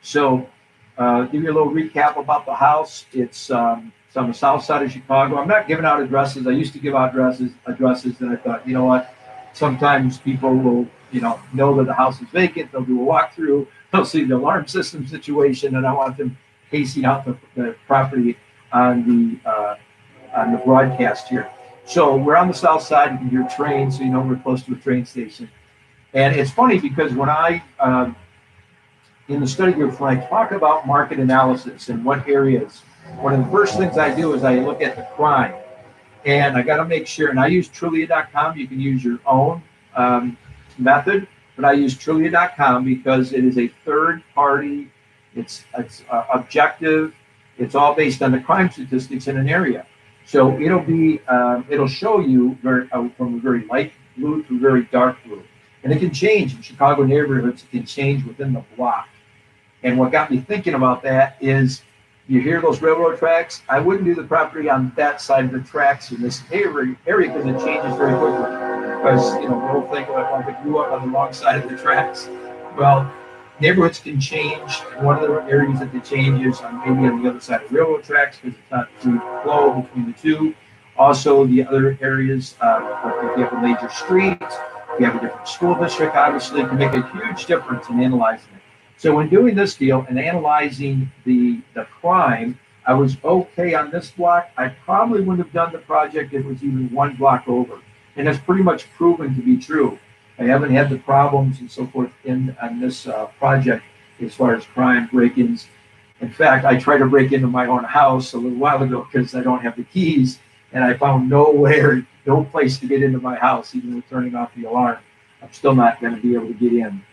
So, give you a little recap about the house. It's on the south side of Chicago. I'm not giving out addresses. I used to give out addresses, and I thought, you know what? Sometimes people will, know that the house is vacant. They'll do a walkthrough. They'll see the alarm system situation, and I want them pacing out the property on the broadcast here. So we're on the south side. You can hear trains, so you know we're close to a train station. And it's funny because when I in the study group, when I talk about market analysis and what areas, one of the first things I do is I look at the crime. And I got to make sure, and I use Trulia.com. You can use your own method, but I use Trulia.com because it is a third party. It's objective. It's all based on the crime statistics in an area. So it'll show you from a very light blue to very dark blue, and it can change in Chicago neighborhoods. It can change within the block. And what got me thinking about that is you hear those railroad tracks. I wouldn't do the property on that side of the tracks in this area because it changes very quickly. Because the whole thing about if I grew up on the wrong side of the tracks, well, neighborhoods can change. One of the areas that they change is maybe on the other side of railroad tracks because it's not free flow between the two. Also, the other areas, if you have a major street, if you have a different school district, obviously, it can make a huge difference in analyzing it. So when doing this deal and analyzing the crime, I was okay on this block. I probably wouldn't have done the project if it was even one block over. And that's pretty much proven to be true. I haven't had the problems and so forth on this project as far as crime break-ins. In fact, I tried to break into my own house a little while ago because I don't have the keys, and I found no place to get into my house, even with turning off the alarm. I'm still not going to be able to get in.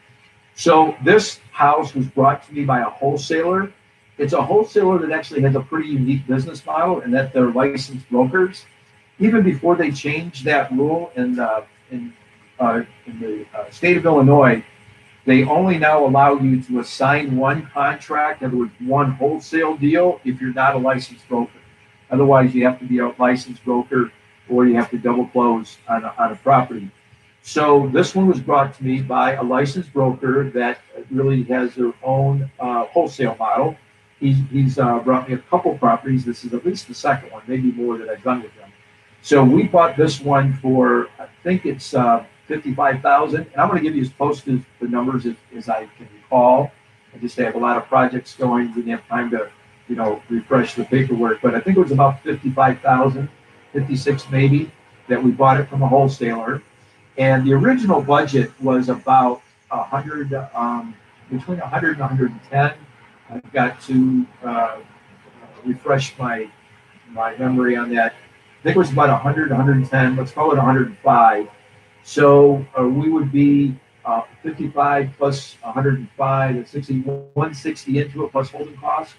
So this house was brought to me by a wholesaler. It's a wholesaler that actually has a pretty unique business model, and that they're licensed brokers. Even before they changed that rule in the state of Illinois, they only now allow you to assign one contract, in other words, one wholesale deal, if you're not a licensed broker. Otherwise, you have to be a licensed broker, or you have to double close on a property. So this one was brought to me by a licensed broker that really has their own wholesale model. He's brought me a couple properties. This is at least the second one, maybe more that I've done with them. So we bought this one for, I think it's $55,000, and I'm going to give you as close to the numbers as I can recall. I just have a lot of projects going. We didn't have time to, refresh the paperwork, but I think it was about 55,000, 56 maybe, that we bought it from a wholesaler. And the original budget was about 100, between 100 and 110. I've got to refresh my memory on that. I think it was about 100, 110. Let's call it 105. So we would be 55 plus 105, and 160 into it plus holding costs.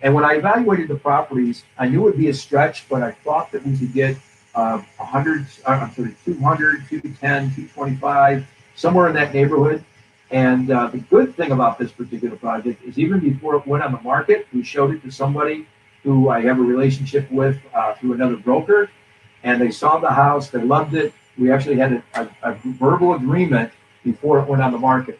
And when I evaluated the properties, I knew it would be a stretch, but I thought that we could get 200, 210, 225, somewhere in that neighborhood. And the good thing about this particular project is even before it went on the market, we showed it to somebody who I have a relationship with through another broker, and they saw the house, they loved it. We actually had a verbal agreement before it went on the market.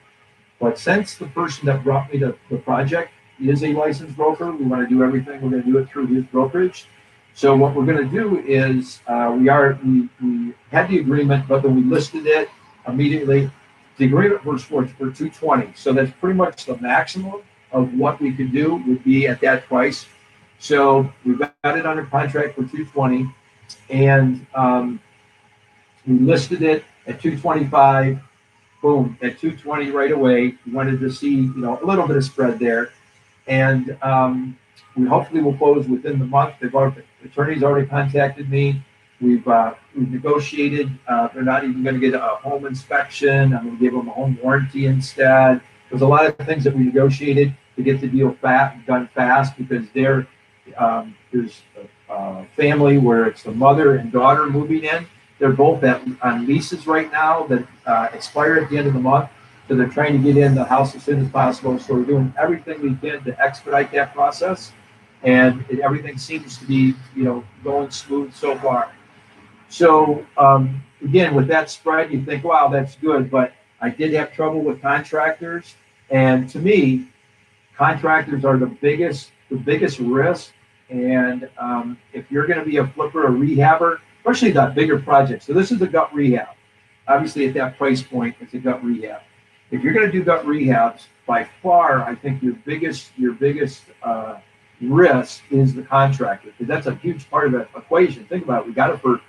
But since the person that brought me the project is a licensed broker, we want to do everything. We're going to do it through his brokerage. So what we're going to do is we had the agreement, but then we listed it immediately. The agreement was for 220. So that's pretty much the maximum of what we could do would be at that price. So we got it under contract for 220, and we listed it at 225. Boom, at 220 right away. We wanted to see, a little bit of spread there, and we hopefully will close within the month. The attorney's already contacted me. We've negotiated. They're not even going to get a home inspection. I'm going to give them a home warranty instead. There's a lot of things that we negotiated to get the deal done fast, because there's a family where it's the mother and daughter moving in. They're both on leases right now that expire at the end of the month. So they're trying to get in the house as soon as possible. So we're doing everything we can to expedite that process. And everything seems to be, going smooth so far. So again, with that spread, you think, wow, that's good. But I did have trouble with contractors. And to me, Contractors are the biggest risk. And if you're going to be a flipper or rehabber, especially that bigger project. So this is a gut rehab. Obviously, at that price point, it's a gut rehab. If you're going to do gut rehabs, by far, I think your biggest risk is the contractor, because that's a huge part of the equation. Think about it. We got it for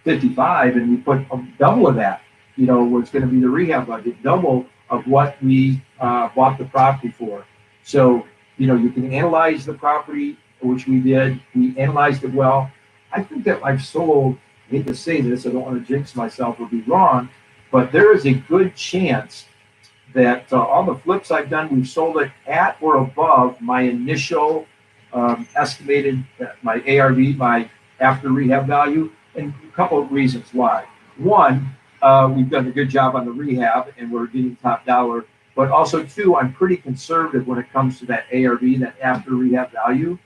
55, and we put double of that. What's going to be the rehab budget, double of what we bought the property for. So, you can analyze the property, which we did. We analyzed it well. I think that I've sold, I hate to say this, I don't want to jinx myself or be wrong, but there is a good chance that all the flips I've done, we've sold it at or above my initial estimated, my ARV, my after rehab value, and a couple of reasons why. One, we've done a good job on the rehab and we're getting top dollar, but also two, I'm pretty conservative when it comes to that ARV, that after rehab value.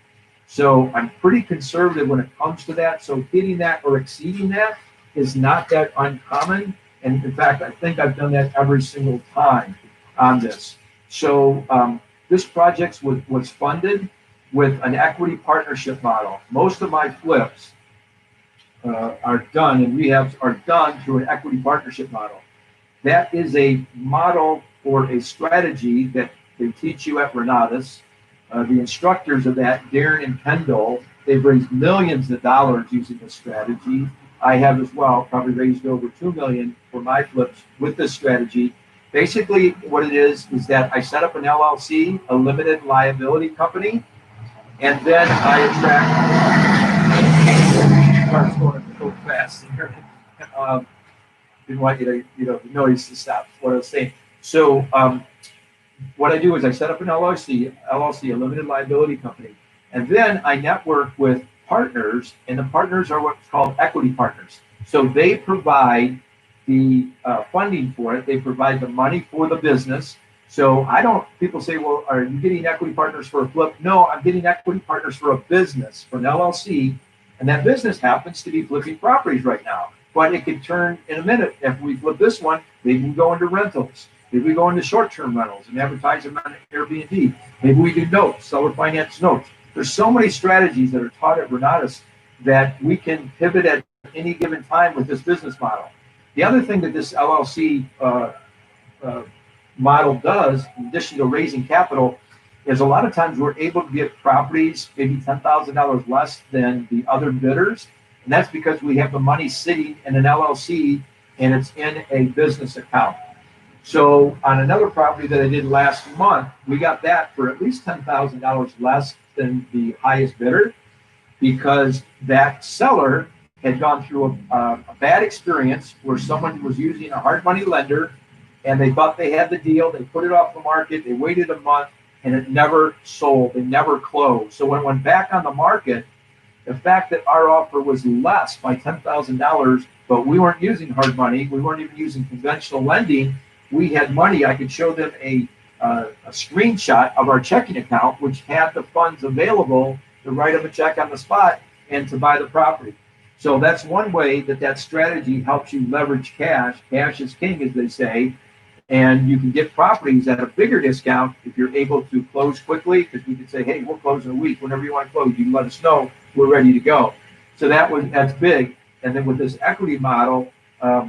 So I'm pretty conservative when it comes to that. So hitting that or exceeding that is not that uncommon. And in fact, I think I've done that every single time on this. So this project was funded with an equity partnership model. Most of my flips are done, and rehabs are done through an equity partnership model. That is a model or a strategy that they teach you at Renatus. The instructors of that, Darren and Kendall, they've raised millions of dollars using this strategy. I have as well, probably raised over $2 million for my flips with this strategy. Basically, what it is that I set up an LLC, a limited liability company, and then I attract. Car's going so fast here. Didn't want you to, the noise to stop. What I was saying. So what I do is I set up an LLC, a limited liability company, and then I network with partners, and the partners are what's called equity partners. So they provide the funding for it. They provide the money for the business. So people say, well, are you getting equity partners for a flip? No, I'm getting equity partners for a business, for an LLC, and that business happens to be flipping properties right now. But it could turn in a minute. If we flip this one, maybe we go into rentals. Maybe we go into short-term rentals and advertise them on Airbnb. Maybe we do notes, seller finance notes. There's so many strategies that are taught at Renatus that we can pivot at any given time with this business model. The other thing that this LLC model does, in addition to raising capital, is a lot of times we're able to get properties maybe $10,000 less than the other bidders. And that's because we have the money sitting in an LLC and it's in a business account. So on another property that I did last month, we got that for at least $10,000 less than the highest bidder, because that seller had gone through a bad experience where someone was using a hard money lender and they thought they had the deal. They put it off the market. They waited a month and it never sold. They never closed. So when it went back on the market, the fact that our offer was less by $10,000, but we weren't using hard money, we weren't even using conventional lending, we had money. I could show them a screenshot of our checking account, which had the funds available to write them a check on the spot and to buy the property. So that's one way that strategy helps you leverage cash. Cash is king, as they say. And you can get properties at a bigger discount if you're able to close quickly, because we can say, hey, we'll close in a week. Whenever you want to close, you can let us know. We're ready to go. So that's big. And then with this equity model,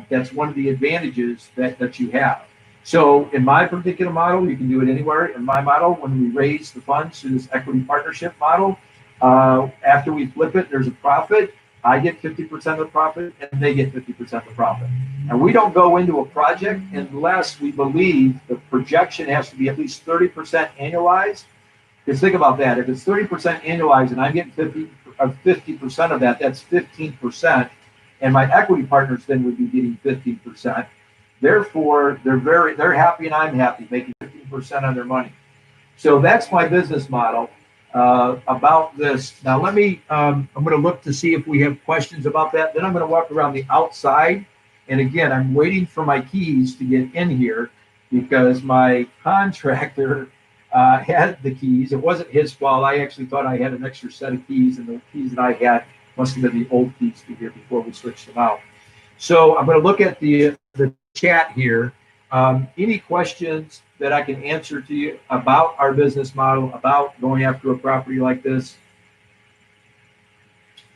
that's one of the advantages that you have. So in my particular model, you can do it anywhere. In my model, when we raise the funds through this equity partnership model, after we flip it, there's a profit. I get 50% of the profit and they get 50% of the profit. And we don't go into a project unless we believe the projection has to be at least 30% annualized. Because think about that. If it's 30% annualized and I'm getting 50% of that, that's 15%. And my equity partners then would be getting 15%. Therefore, they're happy and I'm happy, making 15% on their money. So that's my business model about this. Now let me, I'm going to look to see if we have questions about that. Then I'm going to walk around the outside. And again, I'm waiting for my keys to get in here because my contractor had the keys. It wasn't his fault. I actually thought I had an extra set of keys, and the keys that I had must have been the old keys to here before we switched them out. So I'm going to look at the chat here. Any questions that I can answer to you about our business model, about going after a property like this?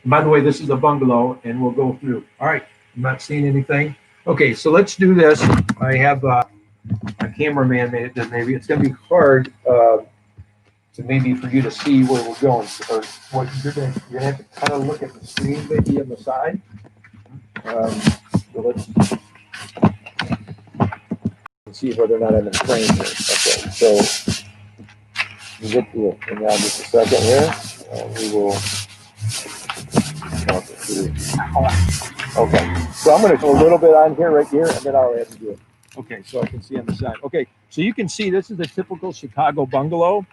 And by the way, this is a bungalow, and we'll go through. All right, I'm not seeing anything. Okay, so let's do this. I have a cameraman made it. Maybe it's going to be hard to maybe for you to see where we're going, or what you're going to have to kind of look at the screen maybe on the side. So let's see whether or not I'm in frame here. Okay, so you get to it in now just a second here. We will talk it through. Okay, so I'm going to go a little bit on here, right here, and then I'll add to do it. Okay, so I can see on the side. Okay, so you can see this is a typical Chicago bungalow,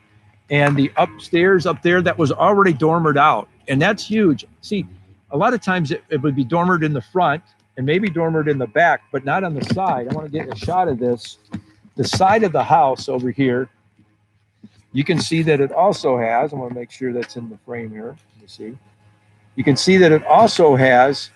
and the upstairs up there that was already dormered out, and that's huge. See, a lot of times it would be dormered in the front and maybe dormered in the back, but not on the side. I want to get a shot of this. The side of the house over here, you can see that it also has, I want to make sure that's in the frame here. Let me see. You can see that it also has,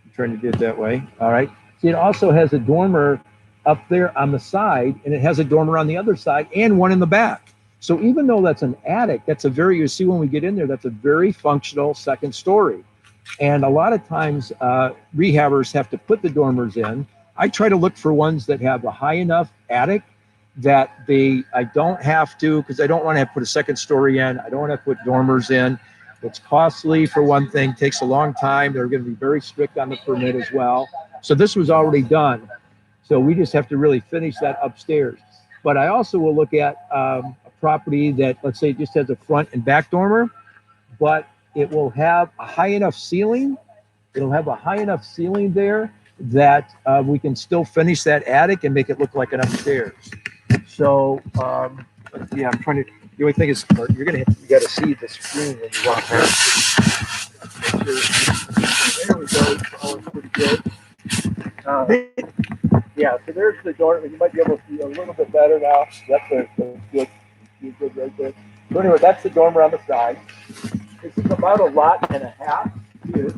I'm trying to do it that way. All right. See, it also has a dormer up there on the side, and it has a dormer on the other side and one in the back. So even though that's an attic, that's a very, you see when we get in there, that's a very functional second story. And a lot of times rehabbers have to put the dormers in. I try to look for ones that have a high enough attic that I don't have to, because I don't want to have to put a second story in. I don't want to put dormers in. It's costly for one thing, takes a long time. They're going to be very strict on the permit as well. So this was already done. So we just have to really finish that upstairs. But I also will look at a property that, let's say, just has a front and back dormer, but it will have a high enough ceiling. It'll have a high enough ceiling there that we can still finish that attic and make it look like an upstairs. So yeah, I'm trying to. The only thing is, you got to see the screen when you walk there. There we go. Oh, it's pretty good. Yeah, so there's the door. You might be able to see a little bit better now. That's good. Good right there. So anyway, that's the dormer on the side. This is about a lot and a half here.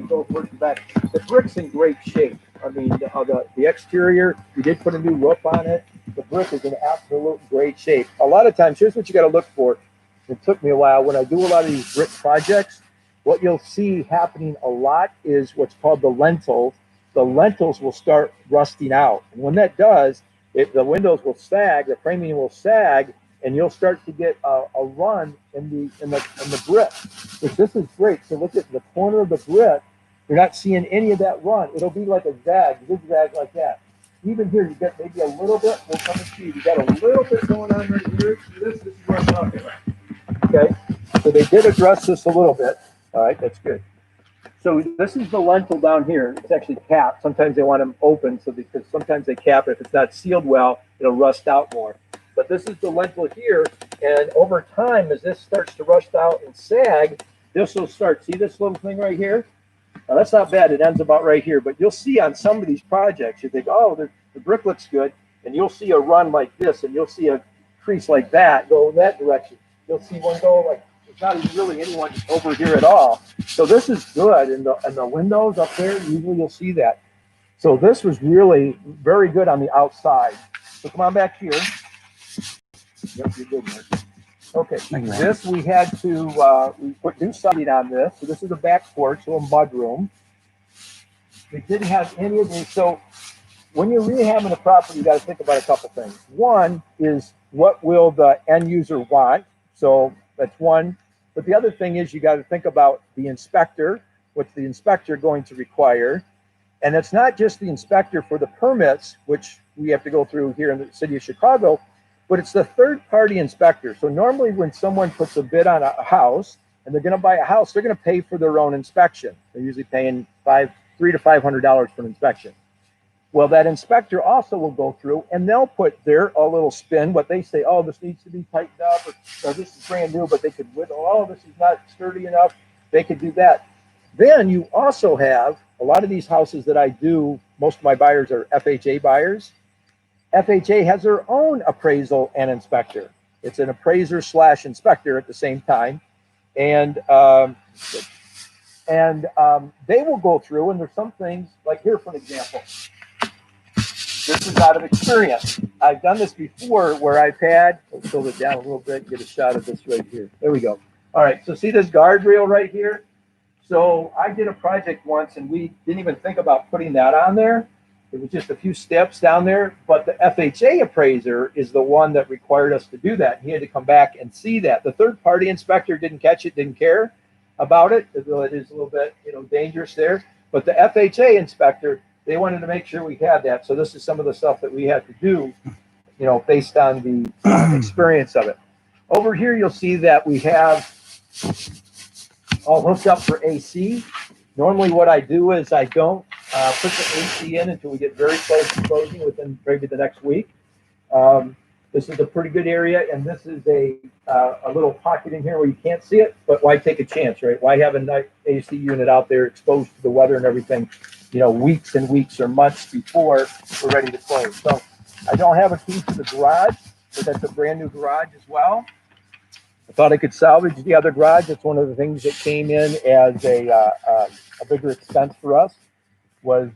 Go towards the back. The brick's in great shape. I mean, the exterior, we did put a new roof on it. The brick is in absolute great shape. A lot of times, here's what you got to look for. It took me a while. When I do a lot of these brick projects, what you'll see happening a lot is what's called the lentils. The lentils will start rusting out. And when that does, the windows will sag, the framing will sag, and you'll start to get a run in the brick. But this is great. So look at the corner of the brick. You're not seeing any of that run. It'll be like a zigzag like that. Even here, you get maybe a little bit. We'll come and see. You got a little bit going on right here. This is what I'm talking about. Okay. So they did address this a little bit. All right, that's good. So this is the lentil down here. It's actually capped. Sometimes they want them open, so because sometimes they cap it. If it's not sealed well, it'll rust out more. But this is the lentil here, and over time, as this starts to rust out and sag, this will start. See this little thing right here? Now that's not bad. It ends about right here. But you'll see on some of these projects, you think, oh, the brick looks good, and you'll see a run like this, and you'll see a crease like that go in that direction. You'll see one go like. Not even really anyone over here at all. So this is good. And the windows up there, usually you'll see that. So this was really very good on the outside. So come on back here. Yep, you're good, Mark. Okay, this we had to, we put new siding on this. So this is a back porch, a little mudroom. We didn't have any of these. So when you're rehabbing a property, you got to think about a couple things. One is, what will the end user want? So that's one. But the other thing is, you got to think about the inspector. What's the inspector going to require? And it's not just the inspector for the permits, which we have to go through here in the city of Chicago, but it's the third-party inspector. So normally when someone puts a bid on a house and they're going to buy a house, they're going to pay for their own inspection. They're usually paying $300 to $500 for an inspection. Well, that inspector also will go through and they'll put their little spin, what they say, oh, this needs to be tightened up, or this is brand new, but they could, oh, this is not sturdy enough. They could do that. Then you also have a lot of these houses that I do, most of my buyers are FHA buyers. FHA has their own appraisal and inspector. It's an appraiser / inspector at the same time. And they will go through, and there's some things, like here, for an example. this is out of experience. I've done this before where I've had, let's hold it down a little bit, get a shot of this right here. There we go. All right, so see this guardrail right here? So I did a project once and we didn't even think about putting that on there. It was just a few steps down there, but the FHA appraiser is the one that required us to do that. He had to come back and see that. The third party inspector didn't catch it, didn't care about it. It is a little bit, dangerous there. But the FHA inspector, they wanted to make sure we had that. So this is some of the stuff that we had to do, based on the experience of it. Over here, you'll see that we have all hooked up for AC. Normally what I do is I don't put the AC in until we get very close to closing within maybe the next week. This is a pretty good area, and this is a little pocket in here where you can't see it, but why take a chance, right? Why have a AC unit out there exposed to the weather and everything, weeks and weeks or months before we're ready to close. So I don't have a key to the garage, but that's a brand new garage as well. I thought I could salvage the other garage. It's one of the things that came in as a bigger expense for us, was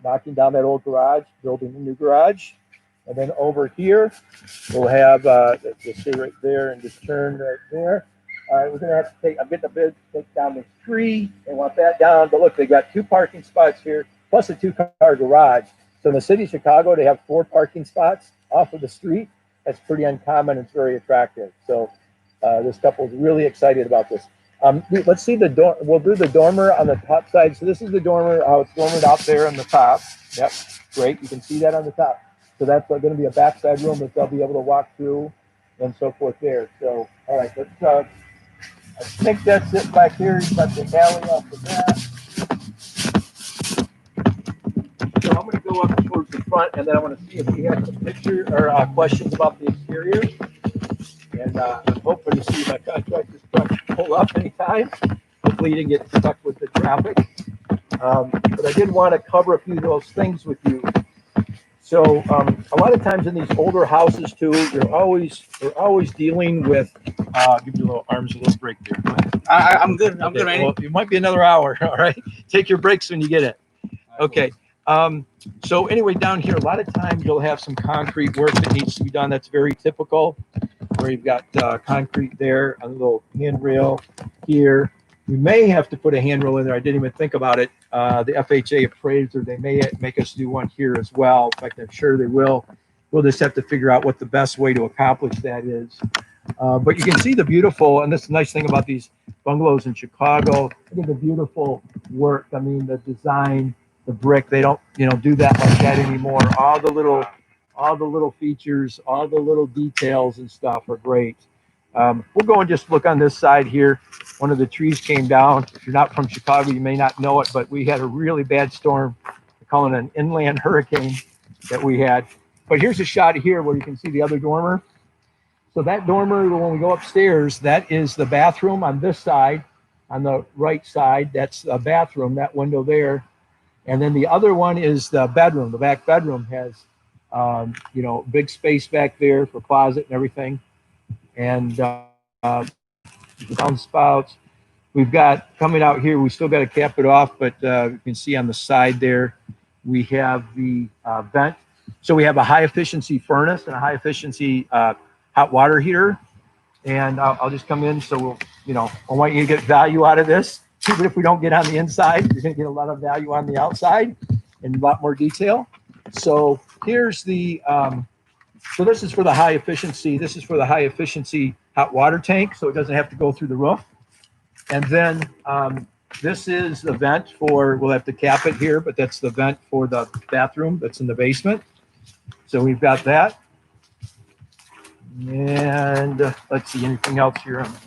knocking down that old garage, building a new garage. And then over here, we'll have, just stay right there and just turn right there. All right, we're gonna have to I'm getting a bid to take down this tree. They want that down, but look, they got 2 parking spots here, plus a 2-car garage. So in the city of Chicago, they have 4 parking spots off of the street. That's pretty uncommon. It's very attractive. So this couple is really excited about this. Let's see the dorm. We'll do the dormer on the top side. So this is the dormer, how it's dormered out there on the top. Yep, great. You can see that on the top. So that's going to be a backside room that they'll be able to walk through and so forth there. So, all right, let's, I think that's it back here. You've got the alley off the back. So I'm going to go up towards the front, and then I want to see if we have some picture or questions about the exterior. And I'm hoping to see my contractor's truck pull up anytime. Hopefully you didn't get stuck with the traffic. But I did want to cover a few of those things with you. So a lot of times in these older houses too, they're always dealing with. Give your little arms a little break there. I'm good. I'm good, Randy. Well, it might be another hour. All right. Take your breaks when you get it. Okay. So anyway, down here, a lot of times you'll have some concrete work that needs to be done. That's very typical, where you've got concrete there, a little handrail here. You may have to put a handrail in there. I didn't even think about it. The FHA appraiser, they may make us do one here as well. In fact, I'm sure they will. We'll just have to figure out what the best way to accomplish that is. But you can see the beautiful, and this is the nice thing about these bungalows in Chicago. Look at the beautiful work. I mean, the design, the brick, they don't, do that like that anymore. All the little features, all the little details and stuff are great. We'll go and just look on this side here. One of the trees came down. If you're not from Chicago, you may not know it, but we had a really bad storm. We're calling it an inland hurricane that we had. But here's a shot here where you can see the other dormer. So that dormer, when we go upstairs, that is the bathroom on this side. On the right side, that's a bathroom, that window there. And then the other one is the bedroom. The back bedroom has, big space back there for closet and everything. And downspouts. We've got coming out here, we still got to cap it off, but you can see on the side there, we have the vent. So we have a high efficiency furnace and a high efficiency hot water heater. And I'll just come in. So we'll, I want you to get value out of this. Even if we don't get on the inside, you're going to get a lot of value on the outside and a lot more detail. So here's the, so this is for the high efficiency. This is for the high efficiency hot water tank, so it doesn't have to go through the roof. And then this is the vent for, we'll have to cap it here, but that's the vent for the bathroom that's in the basement. So we've got that. And let's see, anything else here on the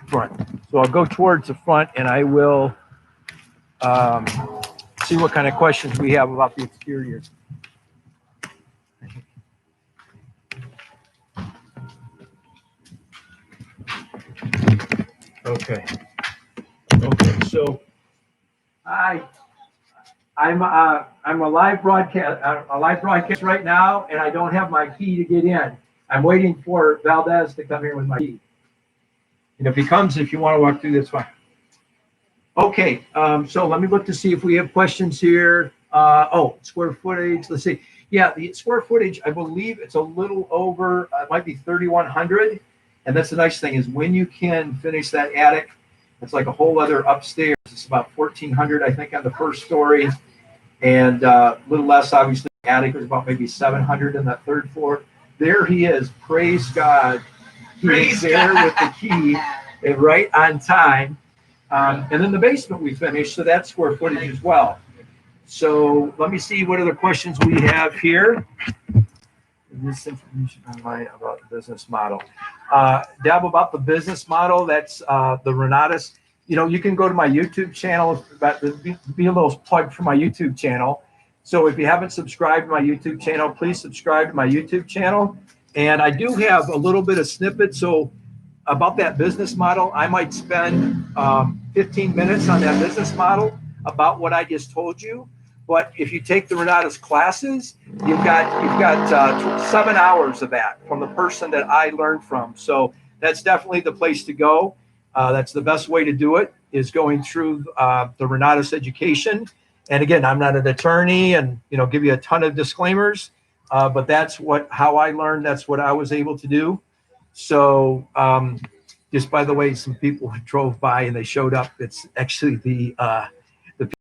front. So I'll go towards the front and I will see what kind of questions we have about the exterior. Okay. So I'm a live broadcast right now, and I don't have my key to get in. I'm waiting for Valdez to come here with my key. And if he comes, if you want to walk through this, fine. Okay. So let me look to see if we have questions here. Square footage. Let's see. Yeah, the square footage, I believe it's a little over, it might be 3,100. And that's the nice thing is when you can finish that attic, it's like a whole other upstairs. It's about 1,400, I think, on the first story, and a little less, obviously. The attic was about maybe 700 on that third floor. There he is. Praise God. He is there with the key and right on time. And then the basement we finished, so that's square footage as well. So let me see what other questions we have here. This information online about the business model. Deb, about the business model, that's the Renatus. You know, you can go to my YouTube channel, but be a little plug for my YouTube channel. So if you haven't subscribed to my YouTube channel, please subscribe to my YouTube channel. And I do have a little bit of snippet. So about that business model, I might spend 15 minutes on that business model about what I just told you. But if you take the Renatus classes, you've got 7 hours of that from the person that I learned from. So that's definitely the place to go. That's the best way to do it, is going through the Renatus education. And again, I'm not an attorney and, you know, give you a ton of disclaimers, but that's how I learned. That's what I was able to do. So just by the way, some people drove by and they showed up. It's actually the